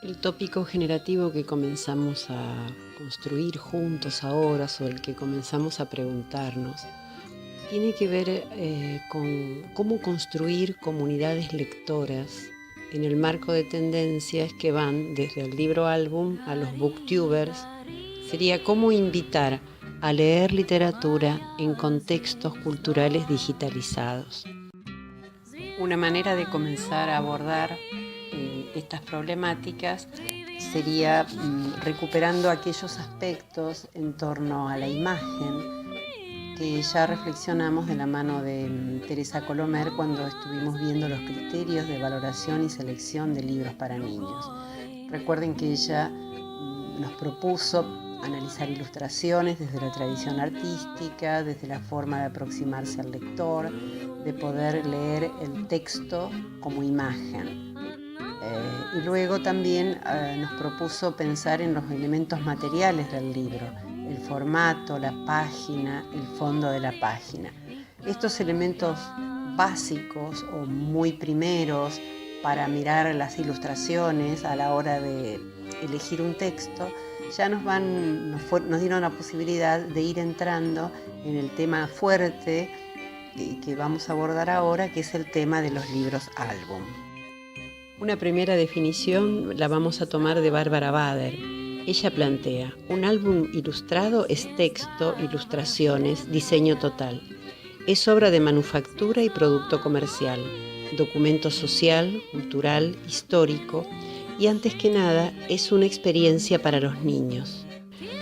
El tópico generativo que comenzamos a construir juntos ahora, sobre el que comenzamos a preguntarnos, tiene que ver con cómo construir comunidades lectoras en el marco de tendencias que van desde el libro álbum a los booktubers. Sería cómo invitar a leer literatura en contextos culturales digitalizados. Una manera de comenzar a abordar estas problemáticas sería recuperando aquellos aspectos en torno a la imagen que ya reflexionamos de la mano de Teresa Colomer cuando estuvimos viendo los criterios de valoración y selección de libros para niños. Recuerden que ella nos propuso analizar ilustraciones desde la tradición artística, desde la forma de aproximarse al lector, de poder leer el texto como imagen. Y luego también nos propuso pensar en los elementos materiales del libro, el formato, la página, el fondo de la página. Estos elementos básicos o muy primeros para mirar las ilustraciones a la hora de elegir un texto, ya nos dieron la posibilidad de ir entrando en el tema fuerte que vamos a abordar ahora, que es el tema de los libros álbum. Una primera definición la vamos a tomar de Bárbara Bader. Ella plantea: un álbum ilustrado es texto, ilustraciones, diseño total. Es obra de manufactura y producto comercial, documento social, cultural, histórico y antes que nada es una experiencia para los niños.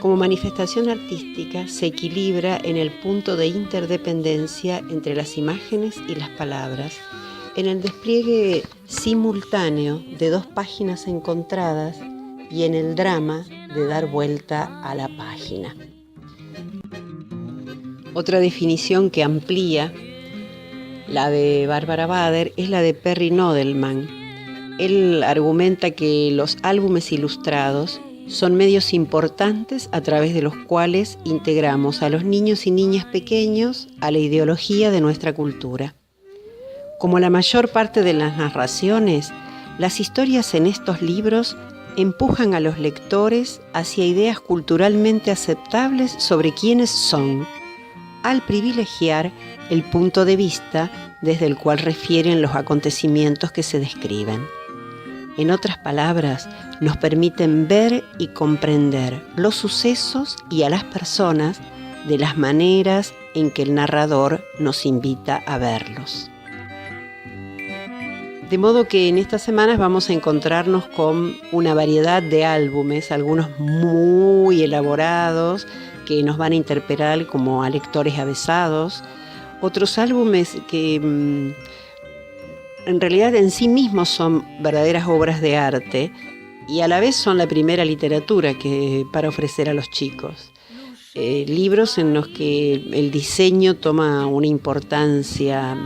Como manifestación artística se equilibra en el punto de interdependencia entre las imágenes y las palabras, en el despliegue simultáneo de dos páginas encontradas y en el drama de dar vuelta a la página. Otra definición que amplía la de Bárbara Bader es la de Perry Nodelman. Él argumenta que los álbumes ilustrados son medios importantes a través de los cuales integramos a los niños y niñas pequeños a la ideología de nuestra cultura. Como la mayor parte de las narraciones, las historias en estos libros empujan a los lectores hacia ideas culturalmente aceptables sobre quiénes son, al privilegiar el punto de vista desde el cual refieren los acontecimientos que se describen. En otras palabras, nos permiten ver y comprender los sucesos y a las personas de las maneras en que el narrador nos invita a verlos. De modo que en estas semanas vamos a encontrarnos con una variedad de álbumes, algunos muy elaborados, que nos van a interpelar como a lectores avesados, otros álbumes que en realidad en sí mismos son verdaderas obras de arte y a la vez son la primera literatura para ofrecer a los chicos. Libros en los que el diseño toma una importancia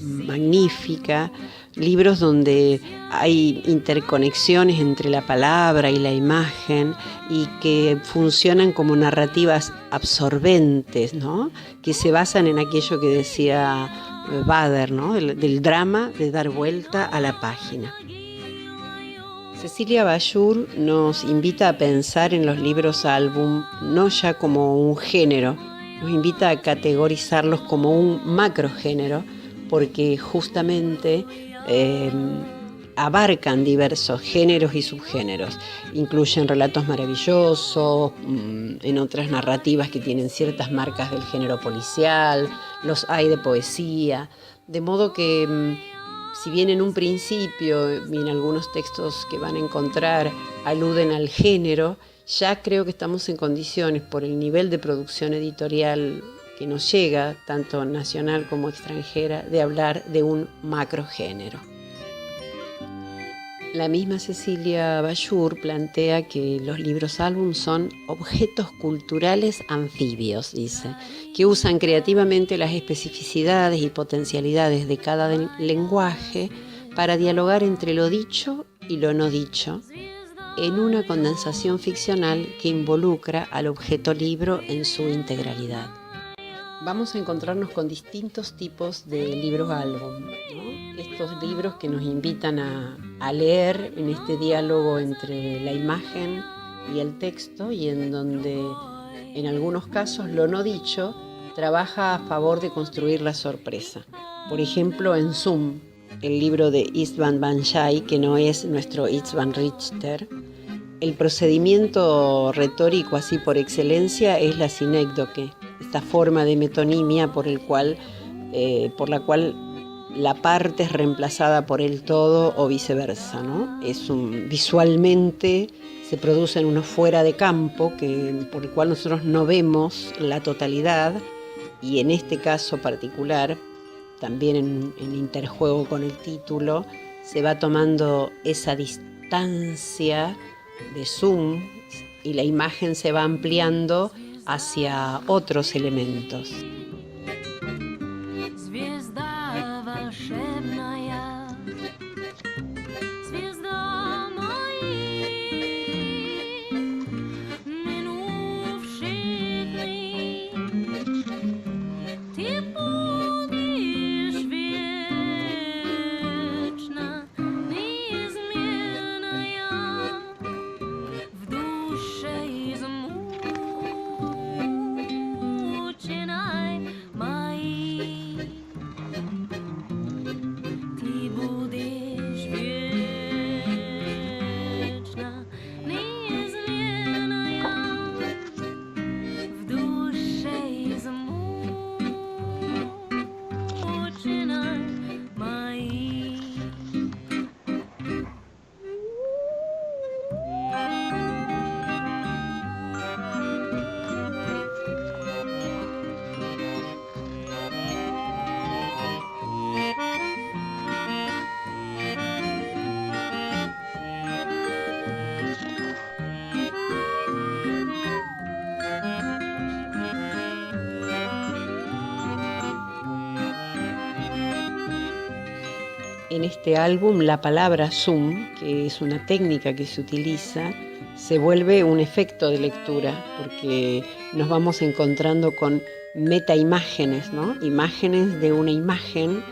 magnífica, libros donde hay interconexiones entre la palabra y la imagen y que funcionan como narrativas absorbentes, ¿no? Que se basan en aquello que decía Bader, ¿no? del drama de dar vuelta a la página. Cecilia Bashur nos invita a pensar en los libros álbum no ya como un género, nos invita a categorizarlos como un macrogénero, porque justamente abarcan diversos géneros y subgéneros. Incluyen relatos maravillosos, en otras narrativas que tienen ciertas marcas del género policial, los hay de poesía, de modo que si bien en un principio y en algunos textos que van a encontrar aluden al género, ya creo que estamos en condiciones, por el nivel de producción editorial que nos llega, tanto nacional como extranjera, de hablar de un macrogénero. La misma Cecilia Bashur plantea que los libros álbum son objetos culturales anfibios, dice, que usan creativamente las especificidades y potencialidades de cada lenguaje para dialogar entre lo dicho y lo no dicho, en una condensación ficcional que involucra al objeto libro en su integralidad. Vamos a encontrarnos con distintos tipos de libros álbum, ¿no? Estos libros que nos invitan a a leer en este diálogo entre la imagen y el texto, y en donde en algunos casos lo no dicho trabaja a favor de construir la sorpresa. Por ejemplo, en Zoom, el libro de István Banshai, que no es nuestro István Richter, el procedimiento retórico así por excelencia es la sinécdoque, esta forma de metonimia por la cual la parte es reemplazada por el todo o viceversa, ¿no? Visualmente se producen unos fuera de campo por el cual nosotros no vemos la totalidad, y en este caso particular, también en interjuego con el título, se va tomando esa distancia de zoom y la imagen se va ampliando hacia otros elementos. En este álbum la palabra zoom, que es una técnica que se utiliza, se vuelve un efecto de lectura, porque nos vamos encontrando con metaimágenes, ¿no? Imágenes de una imagen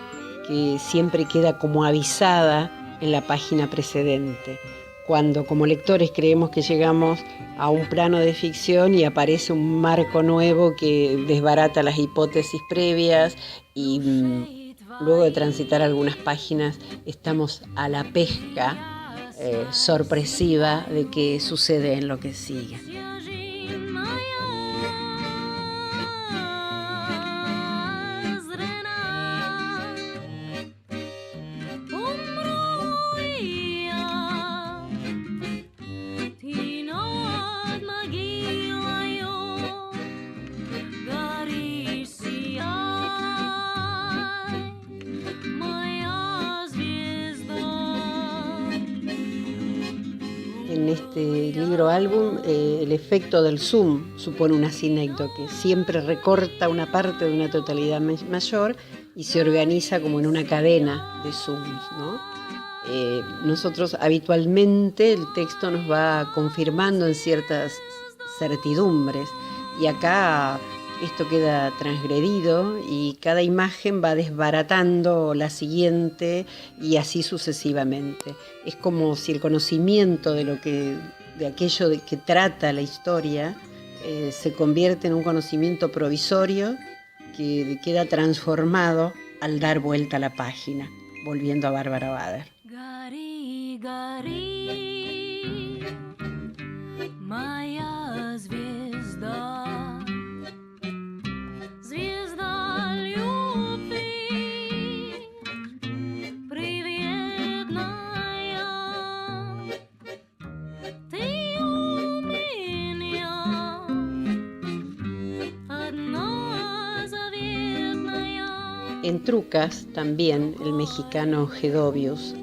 que siempre queda como avisada en la página precedente. Cuando como lectores creemos que llegamos a un plano de ficción y aparece un marco nuevo que desbarata las hipótesis previas, y luego de transitar algunas páginas estamos a la pesca sorpresiva de qué sucede en lo que sigue. En este libro álbum, el efecto del zoom supone una sinécdoque, siempre recorta una parte de una totalidad mayor y se organiza como en una cadena de zooms, ¿no? Nosotros habitualmente el texto nos va confirmando en ciertas certidumbres, y acá esto queda transgredido y cada imagen va desbaratando la siguiente y así sucesivamente. Es como si el conocimiento de aquello de que trata la historia se convierte en un conocimiento provisorio que queda transformado al dar vuelta a la página, volviendo a Bárbara Bader. Gari, gari, moja zviezda. En Trucas también el mexicano Gedovius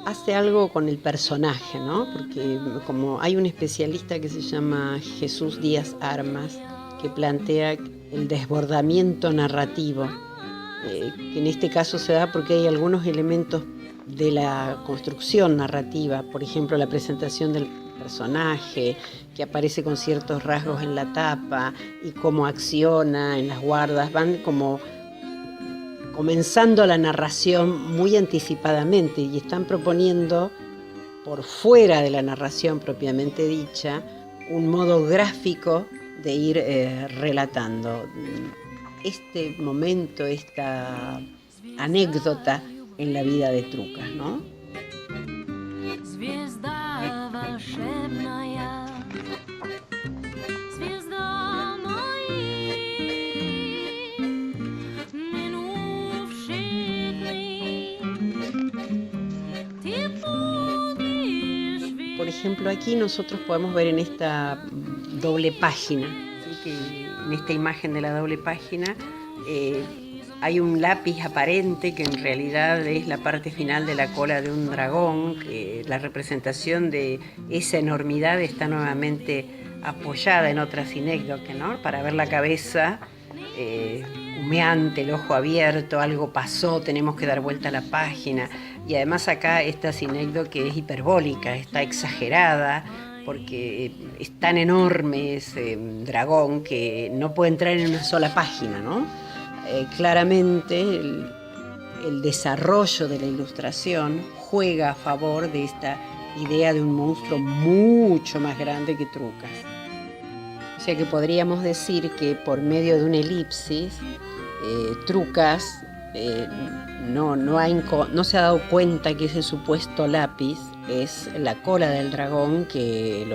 hace algo con el personaje, ¿no? Porque como hay un especialista que se llama Jesús Díaz Armas, que plantea el desbordamiento narrativo, que en este caso se da porque hay algunos elementos de la construcción narrativa, por ejemplo la presentación del personaje que aparece con ciertos rasgos en la tapa y cómo acciona en las guardas, van como comenzando la narración muy anticipadamente y están proponiendo, por fuera de la narración propiamente dicha, un modo gráfico de ir relatando este momento, esta anécdota en la vida de Trucas, ¿no? Por ejemplo, aquí nosotros podemos ver en esta doble página, ¿sí? Que en esta imagen de la doble página hay un lápiz aparente que en realidad es la parte final de la cola de un dragón, que la representación de esa enormidad está nuevamente apoyada en otra sinécdoque, ¿no? Para ver la cabeza humeante, el ojo abierto, algo pasó, tenemos que dar vuelta a la página. Y además acá esta sinécdoque es hiperbólica, está exagerada, porque es tan enorme ese dragón que no puede entrar en una sola página, ¿no? Claramente el desarrollo de la ilustración juega a favor de esta idea de un monstruo mucho más grande que Trucas. O sea que podríamos decir que por medio de una elipsis, Trucas no se ha dado cuenta que ese supuesto lápiz es la cola del dragón que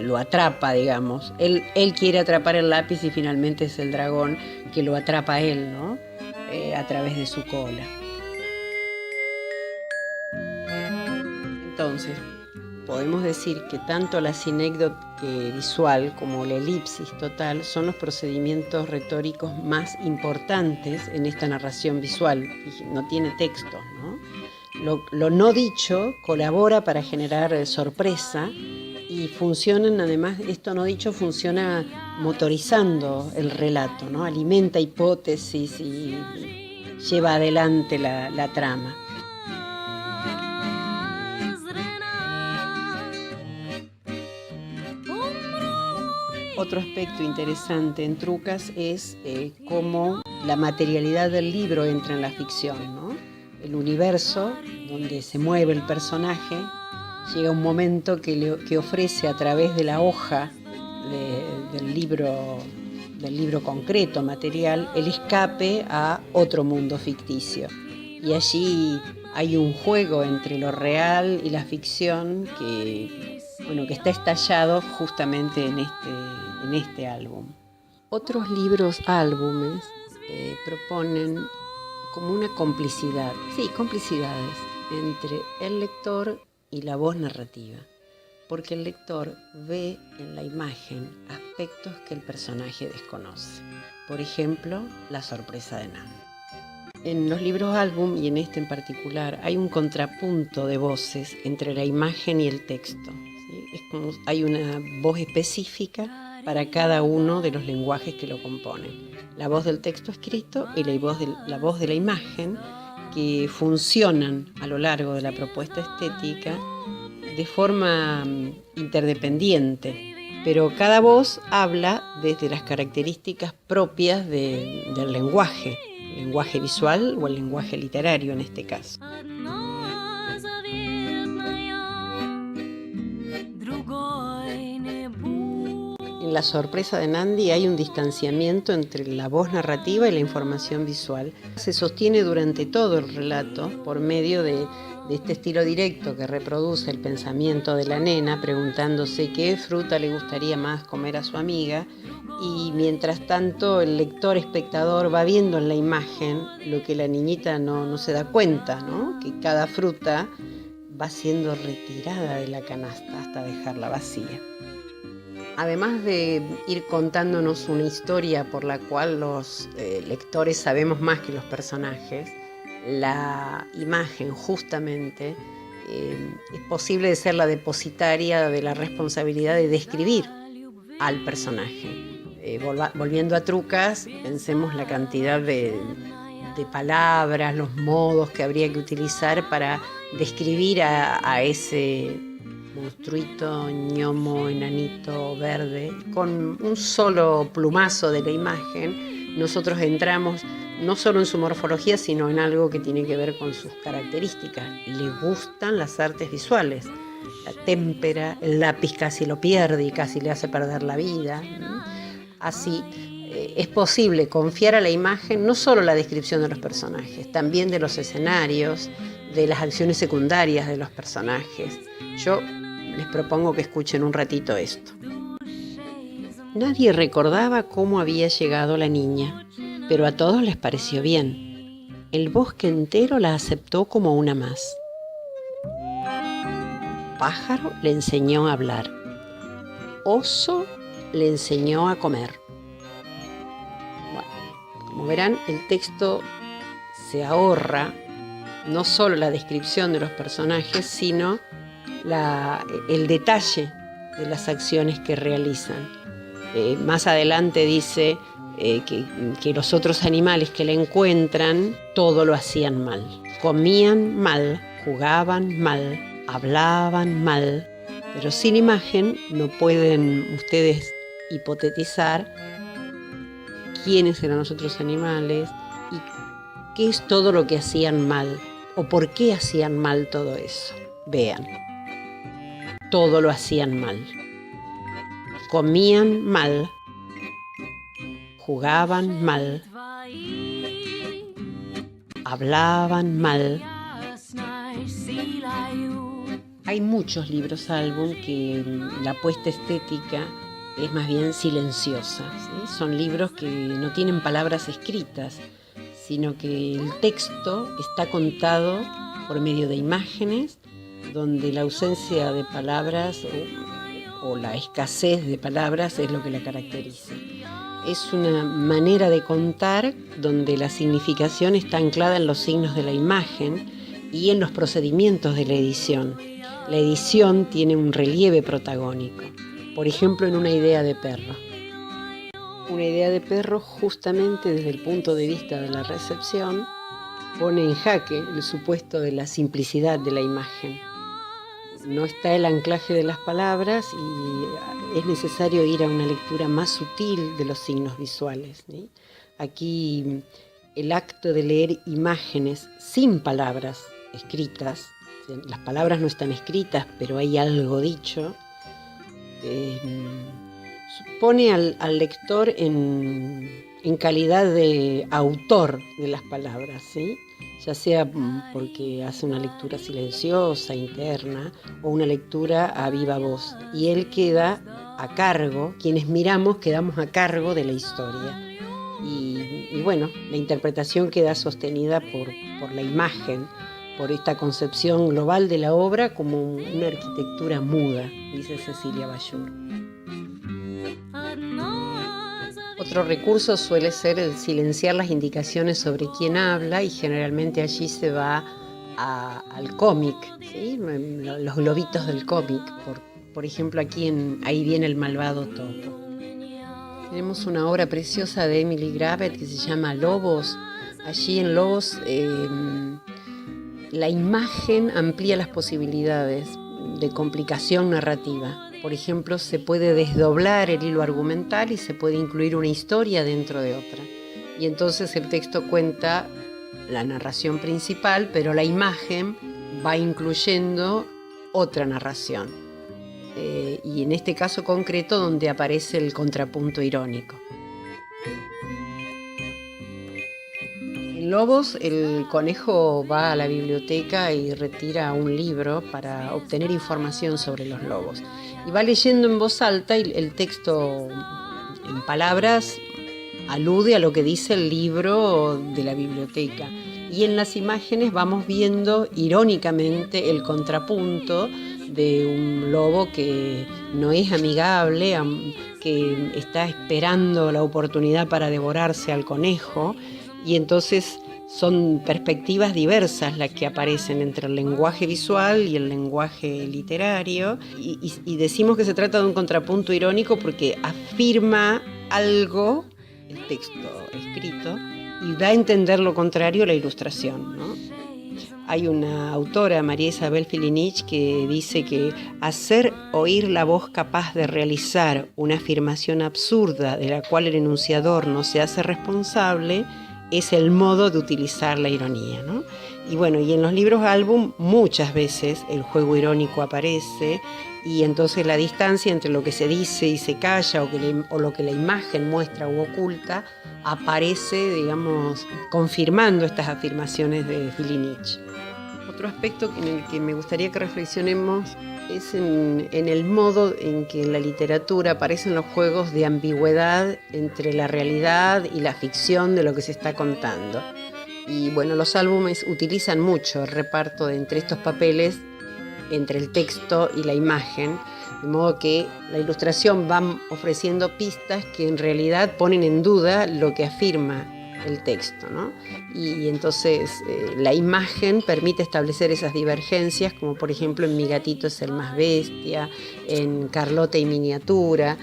lo atrapa, digamos. Él quiere atrapar el lápiz y finalmente es el dragón que lo atrapa a él, ¿no? A través de su cola. Entonces, podemos decir que tanto la sinécdoque visual como la elipsis total son los procedimientos retóricos más importantes en esta narración visual. No tiene texto, ¿no? Lo no dicho colabora para generar sorpresa y funcionan, además, esto no dicho funciona motorizando el relato, ¿no? Alimenta hipótesis y lleva adelante la trama. Otro aspecto interesante en Trucas es cómo la materialidad del libro entra en la ficción, ¿no? El universo donde se mueve el personaje llega un momento que ofrece a través de la hoja del libro concreto, material, el escape a otro mundo ficticio. Y allí hay un juego entre lo real y la ficción que está estallado justamente en este álbum. Otros libros álbumes proponen como una complicidades entre el lector y la voz narrativa, porque el lector ve en la imagen aspectos que el personaje desconoce. Por ejemplo, la sorpresa de Nandi. En los libros álbum, y en este en particular, hay un contrapunto de voces entre la imagen y el texto, ¿sí? Es como hay una voz específica para cada uno de los lenguajes que lo componen. La voz del texto escrito y la voz de la imagen, que funcionan a lo largo de la propuesta estética de forma interdependiente, pero cada voz habla desde las características propias del lenguaje visual o el lenguaje literario en este caso. En la sorpresa de Nandi hay un distanciamiento entre la voz narrativa y la información visual. Se sostiene durante todo el relato por medio de este estilo directo que reproduce el pensamiento de la nena preguntándose qué fruta le gustaría más comer a su amiga, y mientras tanto el lector espectador va viendo en la imagen lo que la niñita no se da cuenta, ¿no? Que cada fruta va siendo retirada de la canasta hasta dejarla vacía. Además de ir contándonos una historia por la cual los lectores sabemos más que los personajes, la imagen justamente es posible de ser la depositaria de la responsabilidad de describir al personaje. Volviendo a Trucas, pensemos la cantidad de palabras, los modos que habría que utilizar para describir a ese monstruito, ñomo, enanito, verde. Con un solo plumazo de la imagen, nosotros entramos no solo en su morfología, sino en algo que tiene que ver con sus características. Le gustan las artes visuales. La témpera, el lápiz casi lo pierde y casi le hace perder la vida. Así, es posible confiar a la imagen no solo la descripción de los personajes, también de los escenarios, de las acciones secundarias de los personajes. Yo les propongo que escuchen un ratito esto. Nadie recordaba cómo había llegado la niña, pero a todos les pareció bien. El bosque entero la aceptó como una más. Pájaro le enseñó a hablar. Oso le enseñó a comer. Bueno, como verán, el texto se ahorra no solo la descripción de los personajes, sino el detalle de las acciones que realizan. Más adelante dice que los otros animales que la encuentran todo lo hacían mal. Comían mal, jugaban mal, hablaban mal, pero sin imagen no pueden ustedes hipotetizar quiénes eran los otros animales y qué es todo lo que hacían mal o por qué hacían mal todo eso. Vean, todo lo hacían mal. Comían mal, jugaban mal, hablaban mal. Hay muchos libros álbum que la puesta estética es más bien silenciosa, ¿sí? Son libros que no tienen palabras escritas, sino que el texto está contado por medio de imágenes, donde la ausencia de palabras o la escasez de palabras es lo que la caracteriza. Es una manera de contar donde la significación está anclada en los signos de la imagen y en los procedimientos de la edición. La edición tiene un relieve protagónico, por ejemplo en una idea de perro. Una idea de perro, justamente desde el punto de vista de la recepción, pone en jaque el supuesto de la simplicidad de la imagen. No está el anclaje de las palabras y es necesario ir a una lectura más sutil de los signos visuales, ¿sí? Aquí el acto de leer imágenes sin palabras escritas, las palabras no están escritas, pero hay algo dicho, pone al lector en calidad de autor de las palabras, ¿sí? Ya sea porque hace una lectura silenciosa, interna, o una lectura a viva voz. Y él queda a cargo, quienes miramos quedamos a cargo de la historia. Y bueno, la interpretación queda sostenida por la imagen, por esta concepción global de la obra como una arquitectura muda, dice Cecilia Bayur. Otro recurso suele ser el silenciar las indicaciones sobre quién habla y generalmente allí se va al cómic, ¿sí? Los globitos del cómic. Por ejemplo, aquí Ahí viene el malvado topo. Tenemos una obra preciosa de Emily Gravett que se llama Lobos. Allí en Lobos la imagen amplía las posibilidades de complicación narrativa. Por ejemplo, se puede desdoblar el hilo argumental y se puede incluir una historia dentro de otra. Y entonces el texto cuenta la narración principal, pero la imagen va incluyendo otra narración. Y en este caso concreto donde aparece el contrapunto irónico. En Lobos, el conejo va a la biblioteca y retira un libro para obtener información sobre los lobos. Y va leyendo en voz alta y el texto en palabras alude a lo que dice el libro de la biblioteca. Y en las imágenes vamos viendo irónicamente el contrapunto de un lobo que no es amigable, que está esperando la oportunidad para devorarse al conejo. Y entonces son perspectivas diversas las que aparecen entre el lenguaje visual y el lenguaje literario. Y decimos que se trata de un contrapunto irónico porque afirma algo, el texto escrito, y da a entender lo contrario la ilustración, ¿no? Hay una autora, María Isabel Filinich, que dice que hacer oír la voz capaz de realizar una afirmación absurda de la cual el enunciador no se hace responsable es el modo de utilizar la ironía, ¿no? Y bueno, y en los libros álbum muchas veces el juego irónico aparece, y entonces la distancia entre lo que se dice y se calla, o lo que la imagen muestra u oculta, aparece, digamos, confirmando estas afirmaciones de Filinich. Otro aspecto en el que me gustaría que reflexionemos es en el modo en que en la literatura aparecen los juegos de ambigüedad entre la realidad y la ficción de lo que se está contando. Y bueno, los álbumes utilizan mucho el reparto entre estos papeles, entre el texto y la imagen, de modo que la ilustración va ofreciendo pistas que en realidad ponen en duda lo que afirma el texto, ¿no? Y entonces la imagen permite establecer esas divergencias, como por ejemplo en Mi gatito es el más bestia, en Carlota y miniatura.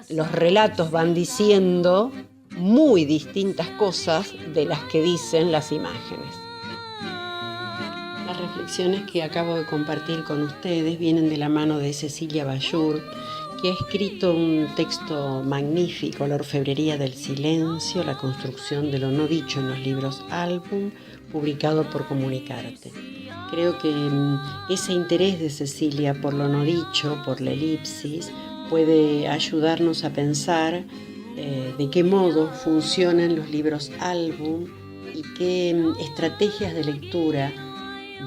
Los relatos van diciendo muy distintas cosas de las que dicen las imágenes. Las reflexiones que acabo de compartir con ustedes vienen de la mano de Cecilia Bayur, que ha escrito un texto magnífico, La orfebrería del silencio, la construcción de lo no dicho en los libros álbum, publicado por Comunicarte. Creo que ese interés de Cecilia por lo no dicho, por la elipsis, puede ayudarnos a pensar de qué modo funcionan los libros álbum y qué estrategias de lectura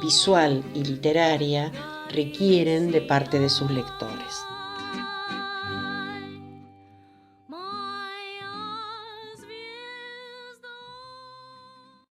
visual y literaria requieren de parte de sus lectores.